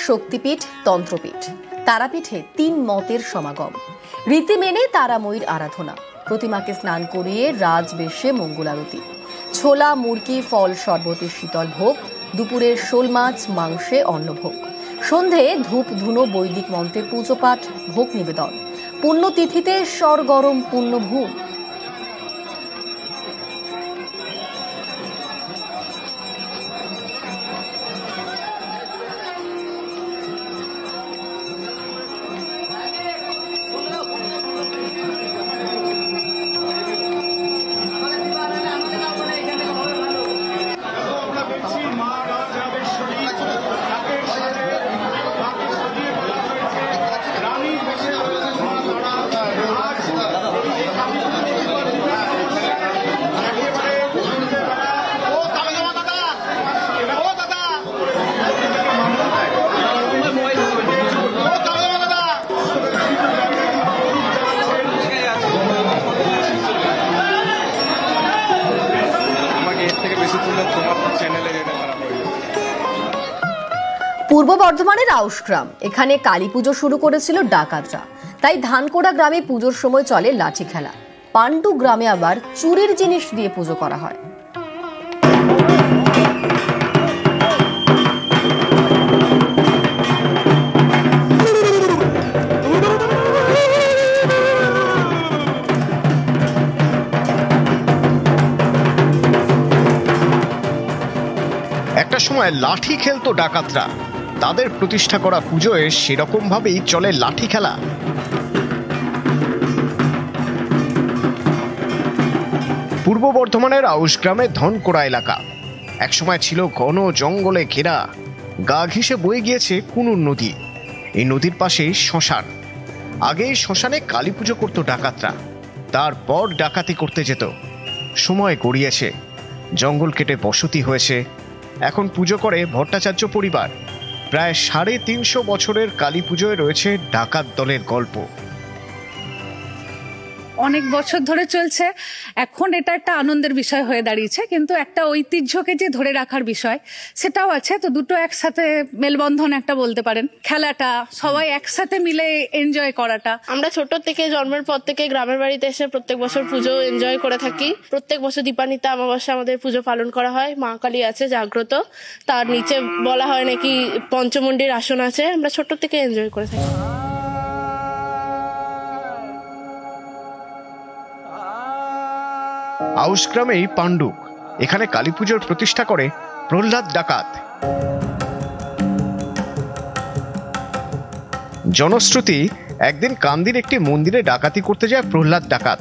শক্তিপীঠ, তন্ত্রপীঠ। তারাপীঠে 3 মতের সমাগম। রীতি মেনে তারাময়ীর আরাধনা। প্রতিমাকে স্নান করিয়ে রাজবেশে মঙ্গলারতি। ছোলা, মুরগি, ফল, শরবতের শীতল ভোগ। দুপুরে শোল মাছ, মাংসে অন্নভোগ। সন্ধে ধূপ, ধুনো, বৈদিক মন্ত্রে পুজো পাঠ, ভোগ নিবেদন। পুণ্যতিথিতে সরগরম পুণ্যভূম। পূর্ব বর্ধমানের আউশগ্রাম, এখানে কালী পুজো শুরু করেছিল ডাকাতরা। তাই ধানকোড়া গ্রামে পুজোর সময় চলে লাঠি খেলা। পাণ্ডু গ্রামে আবার চুরির জিনিস দিয়ে পুজো করা হয়। একটা সময় লাঠি খেলতো ডাকাতরা। তাদের প্রতিষ্ঠা করা পুজোয় সেরকম ভাবেই চলে লাঠি খেলা। পূর্ব বর্ধমানের আউশগ্রামের ধনকোড়া এলাকা একসময় ছিল ঘন জঙ্গলে ঘেরা। গা ঘেঁষে বয়ে গিয়েছে কুনুর নদী। এই নদীর পাশেই শ্মশান। আগে এই শ্মশানে কালী পুজো করতো ডাকাতরা। তারপর ডাকাতি করতে যেত। সময় গড়িয়েছে, জঙ্গল কেটে বসতি হয়েছে। এখন পুজো করে ভট্টাচার্য পরিবার। প্রায় 350 বছরের কালী পুজোয় রয়েছে ডাকাত দলের গল্প। অনেক বছর ধরে চলছে। এখন এটা একটা আনন্দের বিষয় হয়ে দাঁড়িয়েছে, কিন্তু একটা ঐতিহ্যকে যে ধরে রাখার বিষয় সেটাও আছে। তো দুটো একসাথে মেলবন্ধন একটা বলতে পারেন। খেলাটা, সবাই একসাথে মিলে এনজয় করাটা। আমরা ছোট থেকে, জন্মের পর থেকে গ্রামের বাড়িতে এসে প্রত্যেক বছর পুজো এনজয় করে থাকি। প্রত্যেক বছর দীপান্বিতা অমাবস্যা আমাদের পুজো পালন করা হয়। মা কালী আছে জাগ্রত, তার নিচে বলা হয় নাকি পঞ্চমুণ্ডির আসন আছে। আমরা ছোট থেকে এনজয় করে থাকি। আউশগ্রামেই পাণ্ডুক, এখানে কালী পুজোর প্রতিষ্ঠা করে প্রহ্লাদ ডাকাত। জনশ্রুতি, একদিন কান্দির একটি মন্দিরে ডাকাতি করতে যায় প্রহ্লাদ ডাকাত।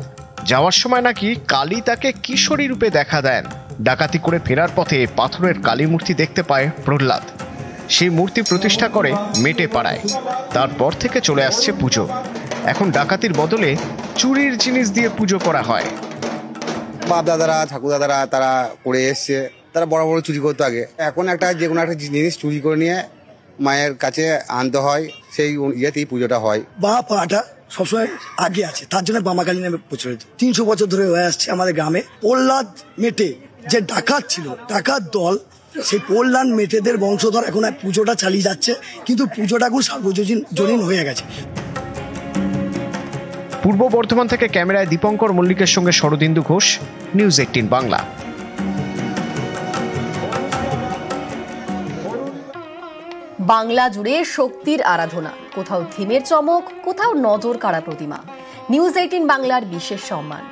যাওয়ার সময় নাকি কালী তাকে কিশোরী রূপে দেখা দেন। ডাকাতি করে ফেরার পথে পাথরের কালী মূর্তি দেখতে পায় প্রহ্লাদ। সেই মূর্তি প্রতিষ্ঠা করে মেটে পাড়ায়। তারপর থেকে চলে আসছে পুজো। এখন ডাকাতির বদলে চুরির জিনিস দিয়ে পুজো করা হয়। বাপ দাদারা, ঠাকুর দাদারা তারা করে এসছে, তারা বড় বড় চুরি করতো আগে। এখন একটা যে কোনো একটা জিনিস চুরি করে নিয়ে মায়ের কাছে আনতে হয়, সেই ইয়েতেই পুজোটা হয়। বা পাটা সবসময় আগে আছে, তার জন্য বামাকালী নামে প্রচলিত। 300 বছর ধরে হয়ে আসছে আমাদের গ্রামে। প্রহ্লাদ মেটে যে ডাকাত ছিল, ডাকাত দল, সেই প্রহ্লাদ মেটেদের বংশধর এখন পুজোটা চালিয়ে যাচ্ছে, কিন্তু পুজোটা এখন সার্বজনীন হয়ে গেছে। পূর্ব বর্ধমান থেকে ক্যামেরায় দীপঙ্কর মল্লিকের সঙ্গে শরদিন্দু ঘোষ, নিউজ 18 বাংলা। বাংলা জুড়ে শক্তির আরাধনা। কোথাও থিমের চমক, কোথাও নজর কাড়া প্রতিমা। নিউজ 18 বাংলার বিশেষ সম্মান।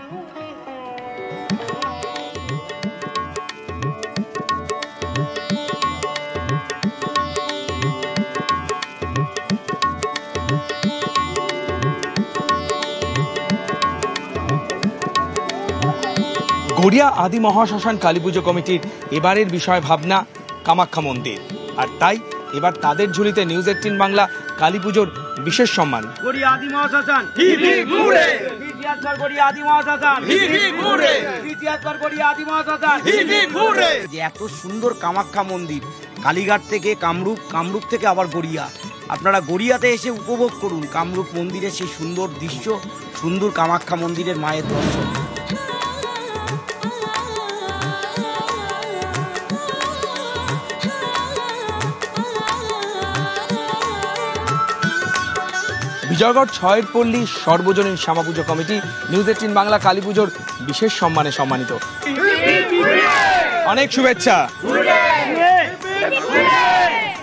গড়িয়া আদি মহাশ্মশান কালী পুজো কমিটির এবারের বিষয় ভাবনা কামাখ্যা মন্দির, আর তাই এবার তাদের ঝুলিতে নিউজ 18 বাংলা কালী পুজোর বিশেষ সম্মান। গড়িয়া আদি মহাশ্মশান দ্বিতীয়ার গড়িয়া আদি মহাশ্মশান তৃতীয়ার গড়িয়া আদি মহাশ্মশান। যে এত সুন্দর কামাখ্যা মন্দির, কালীঘাট থেকে কামরূপ, কামরূপ থেকে আবার গড়িয়া। আপনারা গড়িয়াতে এসে উপভোগ করুন কামরূপ মন্দিরের সেই সুন্দর দৃশ্য, সুন্দর কামাখ্যা মন্দিরের মায়ের দর্শন। বিজয়গড় 6 পল্লী সর্বজনীন শ্যামা পুজো কমিটি নিউজ 18 বাংলা কালী পুজোর বিশেষ সম্মানে সম্মানিত। অনেক শুভেচ্ছা।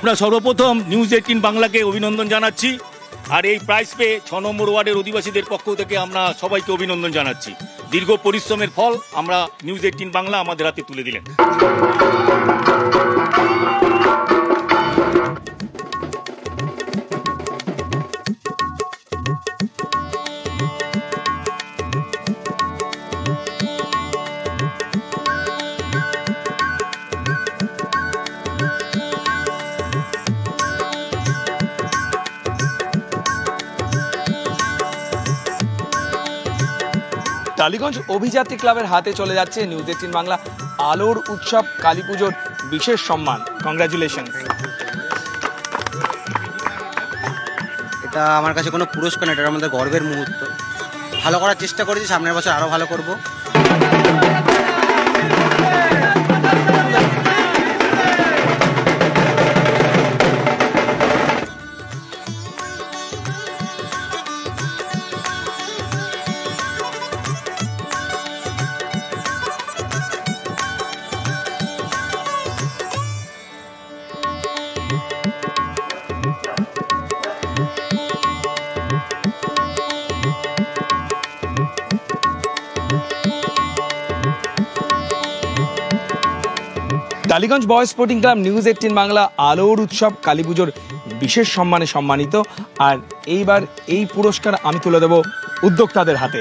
আমরা সর্বপ্রথম নিউজ 18 বাংলাকে অভিনন্দন জানাচ্ছি, আর এই প্রাইজ পেয়ে 6 নম্বর ওয়ার্ডের অধিবাসীদের পক্ষ থেকে আমরা সবাইকে অভিনন্দন জানাচ্ছি। দীর্ঘ পরিশ্রমের ফল আমরা নিউজ 18 বাংলা আমাদের হাতে তুলে দিলেন। টালিগঞ্জ অভিযাত্রী ক্লাবের হাতে চলে যাচ্ছে নিউজ 18 বাংলা আলোর উৎসব কালী পুজোর বিশেষ সম্মান। কংগ্রাচুলেশন। এটা আমার কাছে কোনো পুরস্কার না, এটা আমাদের গর্বের মুহূর্ত। ভালো করার চেষ্টা করেছি, সামনের বছর আরো ভালো করব। Tollygunge boys sporting club news 18 Bangla আলোর উৎসব কালী পুজোর বিশেষ সম্মানে সম্মানিত, আর এইবার এই পুরস্কার আমি তুলে দেব উদ্যোক্তাদের হাতে।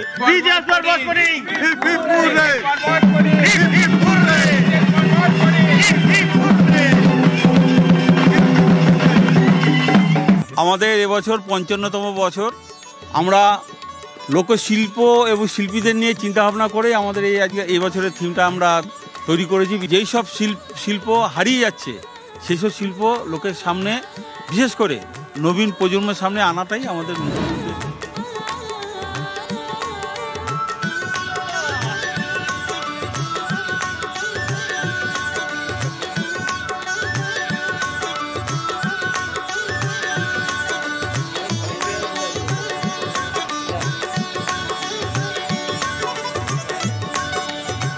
আমাদের এবছর 55তম বছর। আমরা লোকশিল্প এবং শিল্পীদের নিয়ে চিন্তা ভাবনা করে আমাদের এই বছরের থিমটা আমরা তৈরি করেছি। যেই সব শিল্প হারিয়ে যাচ্ছে সেই সব শিল্প লোকের সামনে, বিশেষ করে নবীন প্রজন্মের সামনে আনাটাই আমাদের মূল উদ্দেশ্য।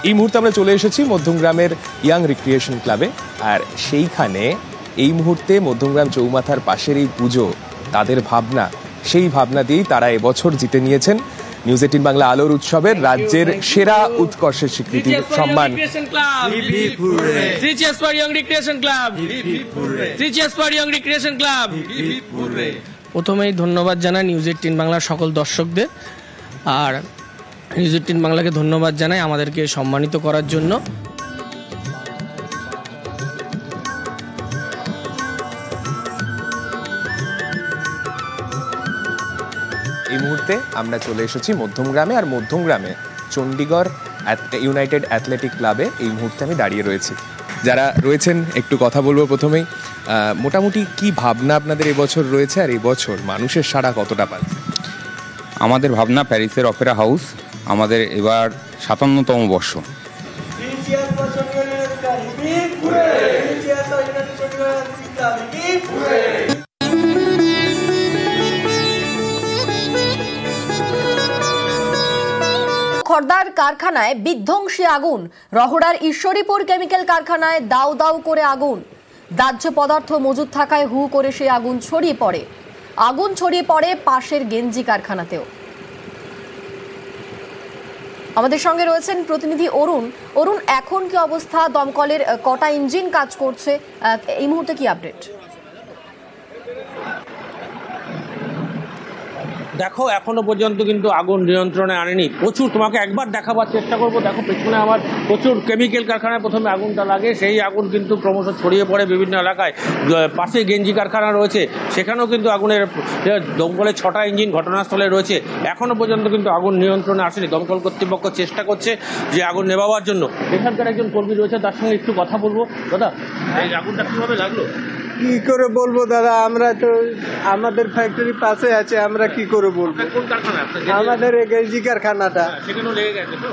এই মুহূর্তে আমরা চলে এসেছি মধ্যমগ্রামের ইয়াং রিক্রিয়েশন ক্লাবে, আর সেইখানে এই মুহূর্তে মধ্যমগ্রাম চৌমাথার পাশের এই পুজো, তাদের ভাবনা, সেই ভাবনা দিয়েই তারা এবছর জিতে নিয়েছেন নিউজ 18 বাংলা আলোর উৎসবের রাজ্যের সেরা উৎকর্ষের স্বীকৃতির সম্মান। প্রথমেই ধন্যবাদ জানাই নিউজ 18 বাংলার সকল দর্শকদের, আর নিউজ 18 বাংলাকে ধন্যবাদ জানাই আমাদেরকে সম্মানিত করার জন্য। এই মুহূর্তে আমরা চলে এসেছি মধ্যমগ্রামে, আর মধ্যমগ্রামে চণ্ডীগড় ইউনাইটেড অ্যাথলেটিক ক্লাবে এই মুহূর্তে আমি দাঁড়িয়ে রয়েছি। যারা রয়েছেন একটু কথা বলবো। প্রথমেই মোটামুটি কি ভাবনা আপনাদের এবছর রয়েছে, আর এবছর মানুষের সাড়া কতটা পাচ্ছে? আমাদের ভাবনা প্যারিসের অপেরা হাউস, আমাদের এবার 57তম বর্ষ। খড়দার কারখানায় বিধ্বংসী আগুন, রহড়ার ঈশ্বরীপুর কেমিক্যাল কারখানায় দাউ দাউ করে আগুন। দাহ্য পদার্থ মজুদ থাকায় হু করে সে আগুন ছড়িয়ে পড়ে পাশের গেঞ্জি কারখানাতেও। আমাদের সঙ্গে রয়েছেন প্রতিনিধি অরুণ, এখন কি অবস্থা? দমকলের কটা ইঞ্জিন কাজ করছে এই মুহূর্তে, কি আপডেট? দেখো, এখনো পর্যন্ত কিন্তু আগুন নিয়ন্ত্রণে আনেনি। প্রচুর, তোমাকে একবার দেখাবার চেষ্টা করবো। দেখো পেছনে আমার প্রচুর কেমিক্যাল কারখানায় প্রথমে আগুনটা লাগে, সেই আগুন কিন্তু ক্রমশ ছড়িয়ে পড়ে বিভিন্ন এলাকায়। পাশে গেঞ্জি কারখানা রয়েছে, সেখানেও কিন্তু আগুনের দমকলের 6টা ইঞ্জিন ঘটনাস্থলে রয়েছে। এখনো পর্যন্ত কিন্তু আগুন নিয়ন্ত্রণে আসেনি। দমকল কর্তৃপক্ষ চেষ্টা করছে যে আগুন নেভাবার জন্য। এখানকার একজন কর্মী রয়েছে, তার সঙ্গে একটু কথা বলবো। দাদা, এই আগুনটা কিভাবে লাগলো? কি করে বলবো দাদা, আমরা তো আমাদের ফ্যাক্টরি পাশে আছে, আমরা কি করে বলবো? কোন কারখানা? আমাদের এই গেঞ্জি কারখানাটা। সেখানেও লেগে গেছে তো?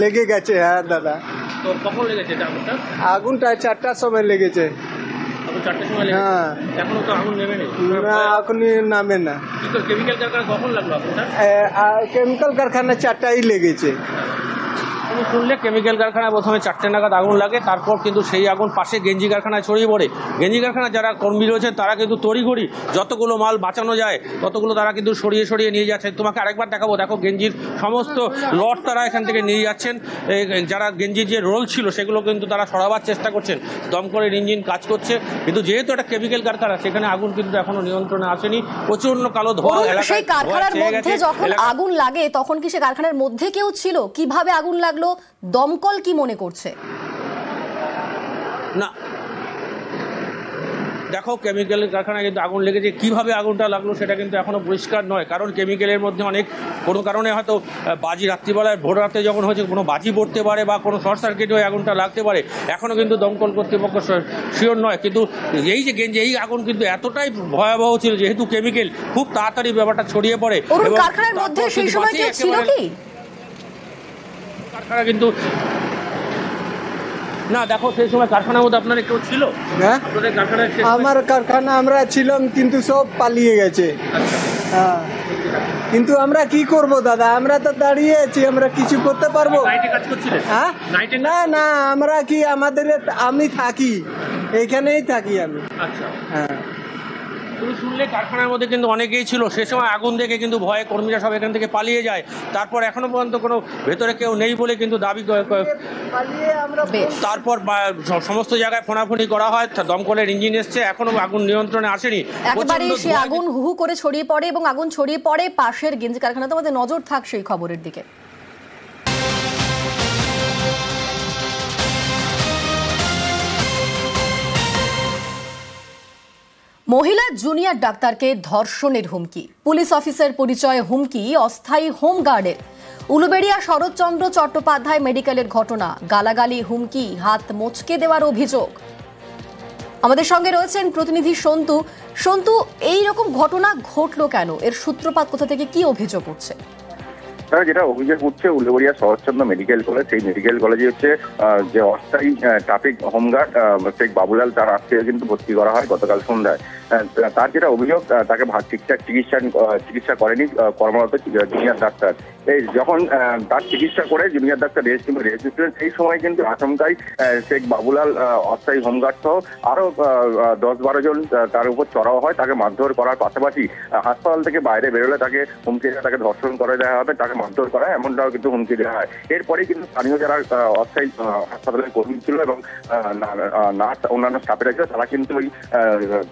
লেগে গেছে, হ্যাঁ দাদা। তো কখন লেগেছে আগুনটা? আগুনটা 4টার সময় লেগেছে। 4টের সময় লেগেছে। হ্যাঁ, এখনো তো আগুন নেমে নেই। না এখনই নামে না। কি করে কেমিক্যাল কারখানা কখন লাগলো আপনার? কেমিক্যাল কারখানা 4টাই লেগেছে। তুমি শুনলে কেমিক্যাল কারখানায় প্রথমে 4টে নাগাদ আগুন লাগে, তারপর কিন্তু সেই আগুন পাশে গেঞ্জি কারখানায় ছড়িয়ে পড়ে। গেঞ্জি কারখানার যারা কর্মী রয়েছেন তারা কিন্তু তড়িঘড়ি যতগুলো মাল বাঁচানো যায় ততগুলো তারা কিন্তু সরিয়ে সরিয়ে নিয়ে যাচ্ছেন। তোমাকে আরেকবার দেখাবো, দেখো গেঞ্জির সমস্ত লট তারা এখান থেকে নিয়ে যাচ্ছেন। যারা গেঞ্জির যে রোল ছিল সেগুলো কিন্তু তারা সরাবার চেষ্টা করছেন, দমকলের ইঞ্জিন কাজ করছে। কিন্তু যেহেতু একটা কেমিক্যাল কারখানা, সেখানে আগুন কিন্তু এখনো নিয়ন্ত্রণে আসেনি, প্রচন্ড কালো ধোঁয়া। সেই কারখানার মধ্যে যখন আগুন লাগে তখন কি সে কারখানার মধ্যে কেউ ছিল? কিভাবে আগুন লাগলো দমকল কি মনে করছে? না দেখো, কেমিক্যাল কারখানায় কিন্তু আগুন লেগেছে, কিভাবে আগুনটা লাগলো সেটা কিন্তু এখনো পরিষ্কার নয়। কারণ কেমিক্যালের মধ্যে অনেক কোনো কারণে হয়তো বাজি রাত্রিবেলায় ভোর রাতে যখন হয়েছে কোনো বাজি পড়তে পারে বা কোনো শর্ট সার্কিট হয়ে আগুনটা লাগতে পারে, এখনো কিন্তু দমকল কর্তৃপক্ষ শিওর নয়। কিন্তু এই যে গেঞ্জি, এই আগুন কিন্তু এতটাই ভয়াবহ ছিল যেহেতু কেমিক্যাল, খুব তাড়াতাড়ি ব্যাপারটা ছড়িয়ে পড়ে। কারখানার মধ্যে সেই সময় কেউ ছিল কি? কারখানা কিন্তু না, দেখো সেই সময় কারখানার মধ্যে আপনার কেউ ছিল? হ্যাঁ, আমার কারখানা আমরা ছিলাম কিন্তু সব পালিয়ে গেছে। হ্যাঁ, কিন্তু আমরা কি করব দাদা, আমরা তো দাঁড়িয়ে আছি, আমরা কিছু করতে পারবো? হ্যাঁ, না না, আমরা কি আমাদের, আমি থাকি এইখানেই থাকি আমি। আচ্ছা, হ্যাঁ। তুমি শুনলে কারখানার মধ্যে কিন্তু অনেকেই ছিল, সে সময় আগুন দেখে কিন্তু ভয়ে কর্মীরা সব এখান থেকে পালিয়ে যায়। তারপর এখনো পর্যন্ত কোনো ভেতরে কেউ নেই বলে কিন্তু দাবি, তারপর সমস্ত জায়গায় ফোনাফুনি করা হয়, দমকলের ইঞ্জিন এসছে, এখনো আগুন নিয়ন্ত্রণে আসেনি। একেবারে সে আগুন হু করে ছড়িয়ে পড়ে এবং আগুন ছড়িয়ে পড়ে পাশের গেঞ্জি কারখানাতে। আমাদের নজর থাক সেই খবরের দিকে। মহিলা জুনিয়র ডাক্তারকে ধর্ষণের হুমকি, পুলিশ অফিসার পরিচয়ে হুমকি অস্থায়ী হোমগার্ডের। উলুবেড়িয়া শরৎচন্দ্র চট্টোপাধ্যায় মেডিকেলের ঘটনা, গালাগালি, হুমকি, হাত মোচকে দেওয়ার অভিযোগ। আমাদের সঙ্গে রয়েছেন প্রতিনিধি সন্তু। সন্তু, এই রকম ঘটনা ঘটলো কেন? এর সূত্রপাত কোথা থেকে? কি অভিযোগ উঠছে? যেটা অভিযোগ উঠছে উলুবেড়িয়া শরৎচন্দ্র মেডিকেল কলেজ, সেই মেডিকেল কলেজে হচ্ছে যে অস্থায়ী ট্রাফিক হোমগার্ড শেখ বাবুলাল, তার আজকে কিন্তু ভর্তি করা হয় গতকাল সন্ধ্যায়। তার যেটা অভিযোগ, তাকে ঠিকঠাক চিকিৎসা করেনি কর্মরত জুনিয়র ডাক্তার। এই যখন তার চিকিৎসা করে জুনিয়র ডাক্তার রেস্ট ছিলেন, সেই সময় কিন্তু আচমকাই শেখ বাবুলাল অস্থায়ী হোমগার্ড সহ আরো 10-12 জন তার উপর চড়াও হয়। তাকে মারধর করার পাশাপাশি হাসপাতাল থেকে বাইরে বেরোলে তাকে হুমকি দেওয়া, তাকে ধর্ষণ করে দেওয়া হবে, তাকে মারধর করা হয়, এমনটাও কিন্তু হুমকি দেওয়া হয়। এরপরেই কিন্তু স্থানীয় যারা অস্থায়ী হাসপাতালের কর্মী ছিল এবং নার্স, অন্যান্য স্টাফেরা ছিল, তারা কিন্তু ওই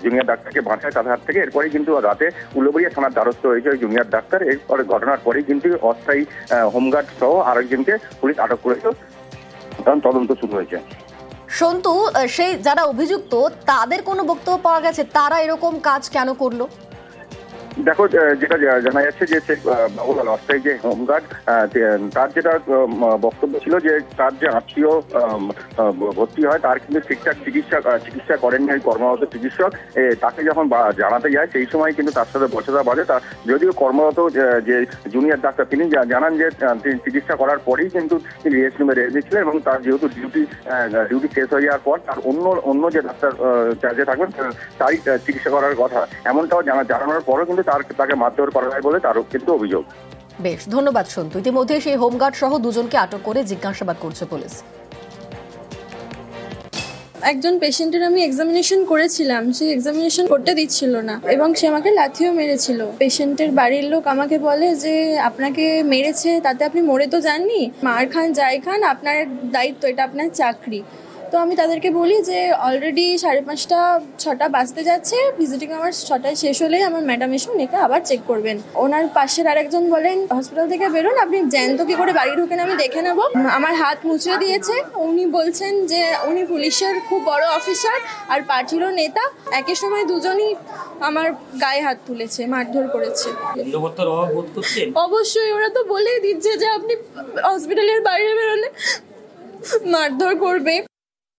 জুনিয়র ডাক্তারকে বাঁচায় তাদের হাত থেকে। এরপরেই কিন্তু রাতে উলুবেড়িয়া থানার দ্বারস্থ হয়েছে ওই জুনিয়র ডাক্তার। এরপরে ঘটনার পরেই কিন্তু অস্থায়ী হোমগার্ড সহ আরেকজনকে পুলিশ আটক করেছে, কারণ তদন্ত শুরু হয়েছে। সন্তু, সেই যারা অভিযুক্ত তাদের কোনো বক্তব্য পাওয়া গেছে? তারা এরকম কাজ কেন করলো? দেখো, যেটা জানা যাচ্ছে যে শেখ বাবুলাল অস্থায়ী যে হোমগার্ড, তার যেটা বক্তব্য ছিল যে তার যে আত্মীয় ভর্তি হয় তার কিন্তু ঠিকঠাক চিকিৎসা করেননি ওই কর্মরত চিকিৎসক। তাকে যখন জানাতে যায় সেই সময় কিন্তু তার সাথে বচসা বাজে। তা যদিও কর্মরত যে জুনিয়র ডাক্তার তিনি জানান যে তিনি চিকিৎসা করার পরেই কিন্তু তিনি রেস্ট রুমে রেস্ট দিচ্ছিলেন এবং তার যেহেতু ডিউটি শেষ হয়ে যাওয়ার পর তার অন্য যে ডাক্তার চার্জে থাকবেন তারই চিকিৎসা করার কথা, এমনটাও জানানোর পরও কিন্তু তাকে মারধর করা হয় বলে তারও কিন্তু অভিযোগ। বেশ, ধন্যবাদ সন্তু। ইতিমধ্যে সেই হোমগার্ড সহ দুজনকে আটক করে জিজ্ঞাসাবাদ করছে পুলিশ। একজন পেশেন্টের আমি এক্সামিনেশন করেছিলাম, সে এক্সামিনেশন করতে দিচ্ছিল না এবং সে আমাকে লাথিও মেরেছিল। পেশেন্টের বাড়ির লোক আমাকে বলে যে আপনাকে মেরেছে, তাতে আপনি মরে তো যাননি, মার খান যাই খান, আপনার দায়িত্ব, এটা আপনার চাকরি। তো আমি তাদেরকে বলি যে অলরেডি 5:30-6টা বাজতে যাচ্ছে, ভিজিটিং আমার 6টায় শেষ হলেই আমার ম্যাডাম এসে উনিকে আবার চেক করবেন। ওনার পাশের আরেকজন বলেন হসপিটাল থেকে বেরোন, আপনি জ্যান্ত কি করে বাড়ি ঢোকেন আমি দেখে নেব। আমার হাত মুছে দিয়েছে। উনি বলছেন যে উনি পুলিশের খুব বড় অফিসার আর পার্টিরও নেতা, একই সময় দুজনই আমার গায়ে হাত তুলেছে, মারধর করেছে। অবশ্যই, ওরা তো বলেই দিচ্ছে যে আপনি হসপিটালের বাইরে বেরোলে মারধর করবে।